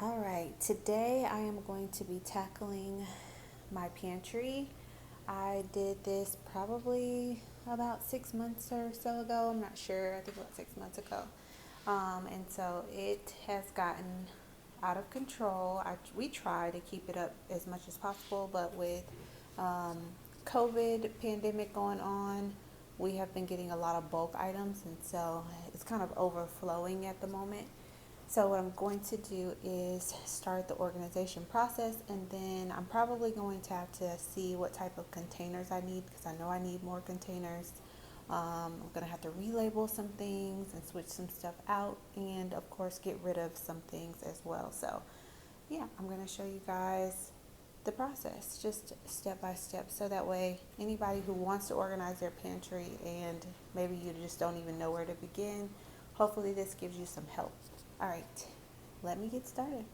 All right, today I am going to be tackling my pantry. I did this probably about 6 months or so ago. I'm not sure. I think about 6 months ago. And so it has gotten out of control. We try to keep it up as much as possible, but with um, COVID pandemic going on, we have been getting a lot of bulk items, and so it's kind of overflowing at the moment. So what I'm going to do is start the organization process, and then I'm probably going to have to see what type of containers I need, because I know I need more containers. I'm going to have to relabel some things and switch some stuff out, and of course get rid of some things as well. So yeah, I'm going to show you guys the process just step by step, so that way anybody who wants to organize their pantry and maybe you just don't even know where to begin, hopefully this gives you some help. All right, let me get started.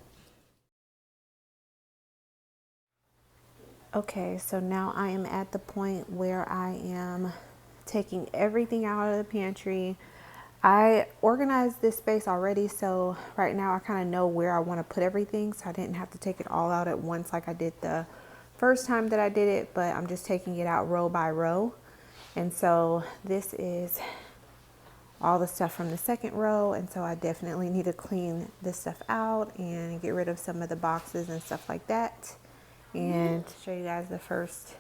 Okay, so now I am at the point where I am taking everything out of the pantry. I organized this space already, so right now I kind of know where I want to put everything, so I didn't have to take it all out at once like I did the first time that I did it, but I'm just taking it out row by row. And so this is all the stuff from the second row, and so I definitely need to clean this stuff out and get rid of some of the boxes and stuff like that, and show you guys the first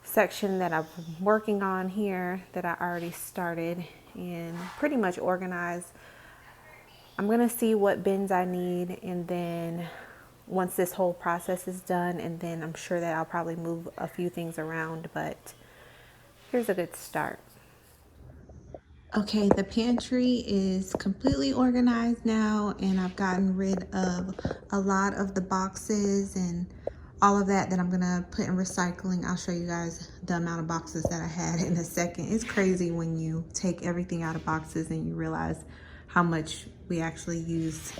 section that I'm working on here that I already started and pretty much organized. I'm gonna see what bins I need, and then once this whole process is done, and then I'm sure that I'll probably move a few things around, but here's a good start. Okay, the pantry is completely organized now, and I've gotten rid of a lot of the boxes and all of that I'm gonna put in recycling. I'll show you guys the amount of boxes that I had in a second. It's crazy when you take everything out of boxes and you realize how much we actually use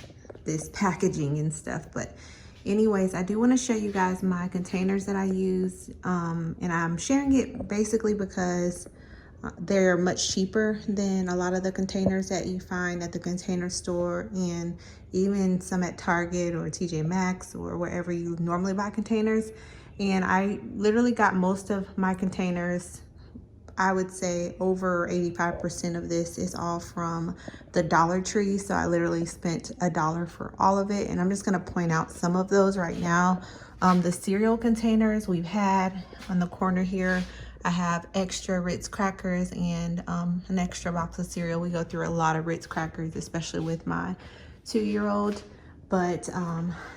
this packaging and stuff. But anyways, I do want to show you guys my containers that I use, and I'm sharing it basically because they're much cheaper than a lot of the containers that you find at the Container Store, and even some at Target or TJ Maxx or wherever you normally buy containers. And I literally got most of my containers, I would say over 85% of this is all from the Dollar Tree. So I literally spent $1 for all of it. And I'm just gonna point out some of those right now. The cereal containers we've had on the corner here. I have extra Ritz crackers and an extra box of cereal. We go through a lot of Ritz crackers, especially with my 2-year-old. But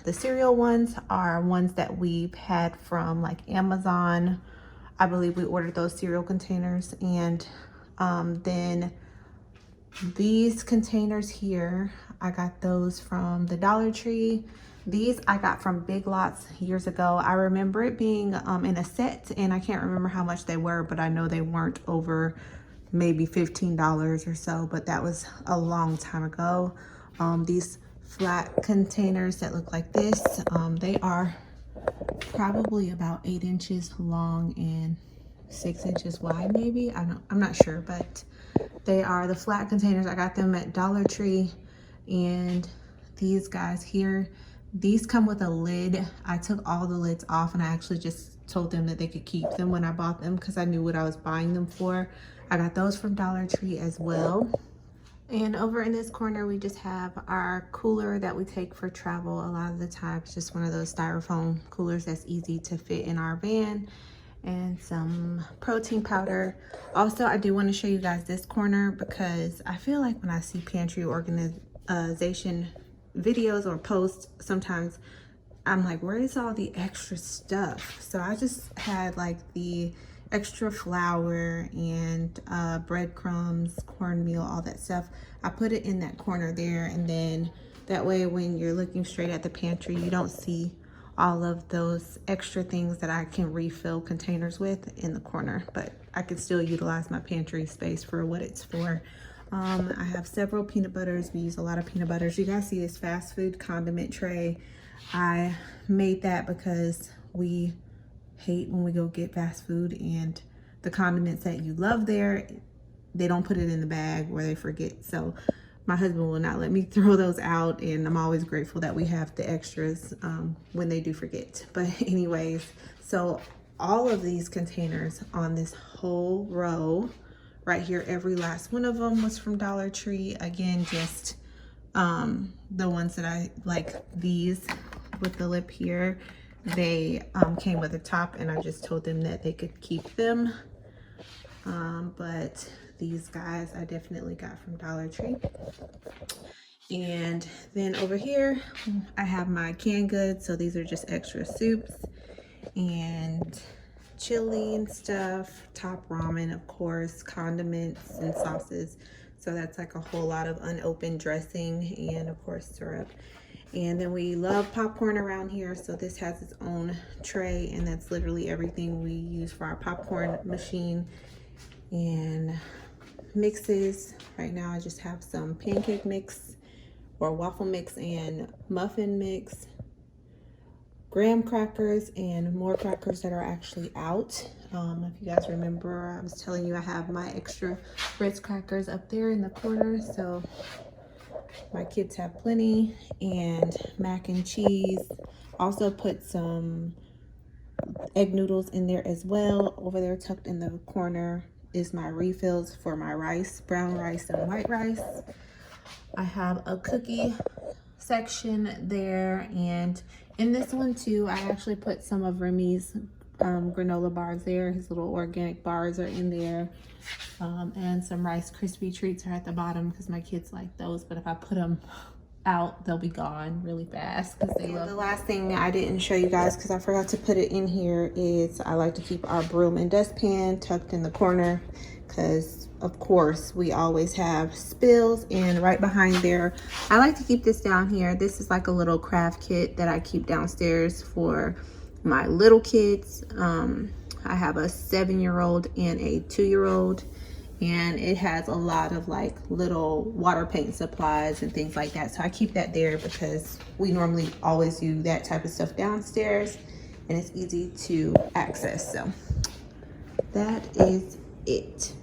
the cereal ones are ones that we've had from like Amazon. I believe we ordered those cereal containers. And then these containers here, I got those from the Dollar Tree. These I got from Big Lots years ago. I remember it being in a set, and I can't remember how much they were, but I know they weren't over maybe $15 or so, but that was a long time ago. These flat containers that look like this, they are probably about 8 inches long and 6 inches wide, maybe. I'm not sure, but they are the flat containers. I got them at Dollar Tree. And these guys here, these come with a lid. I took all the lids off, and I actually just told them that they could keep them when I bought them because I knew what I was buying them for. I got those from Dollar Tree as well. And over in this corner, we just have our cooler that we take for travel a lot of the time. It's just one of those styrofoam coolers that's easy to fit in our van, and some protein powder. Also, I do want to show you guys this corner because I feel like when I see pantry organization videos or posts, sometimes I'm like, where is all the extra stuff? So I just had like the extra flour and breadcrumbs, cornmeal, all that stuff. I put it in that corner there, and then that way when you're looking straight at the pantry, you don't see all of those extra things that I can refill containers with in the corner, but I can still utilize my pantry space for what it's for. I have several peanut butters. We use a lot of peanut butters. You guys see this fast food condiment tray. I made that because we hate when we go get fast food and the condiments that you love there, they don't put it in the bag or they forget. So my husband will not let me throw those out, and I'm always grateful that we have the extras when they do forget. But anyways, so all of these containers on this whole row right here, every last one of them was from Dollar Tree. Again, just the ones that I like, these with the lip here, they came with a top, and I just told them that they could keep them. But these guys I definitely got from Dollar Tree. And then over here I have my canned goods. So these are just extra soups and chili and stuff, top ramen, of course, condiments and sauces. So that's like a whole lot of unopened dressing, and of course syrup. And then we love popcorn around here, so this has its own tray, and that's literally everything we use for our popcorn machine. And mixes, right now I just have some pancake mix or waffle mix and muffin mix, graham crackers, and more crackers that are actually out. If you guys remember, I was telling you I have my extra Ritz crackers up there in the corner, so my kids have plenty. And mac and cheese. Also put some egg noodles in there as well. Over there tucked in the corner is my refills for my rice, brown rice and white rice. I have a cookie section there, and in this one too, I actually put some of Remy's granola bars there. His little organic bars are in there, and some Rice Krispie treats are at the bottom because my kids like those, but if I put them out, they'll be gone really fast because they love. The last thing I didn't show you guys because I forgot to put it in here is I like to keep our broom and dustpan tucked in the corner because of course we always have spills. And right behind there, I like to keep this down here. This is like a little craft kit that I keep downstairs for my little kids. I have a 7-year-old and a 2-year-old, and it has a lot of like little water paint supplies and things like that. So I keep that there because we normally always do that type of stuff downstairs, and it's easy to access. So that is it.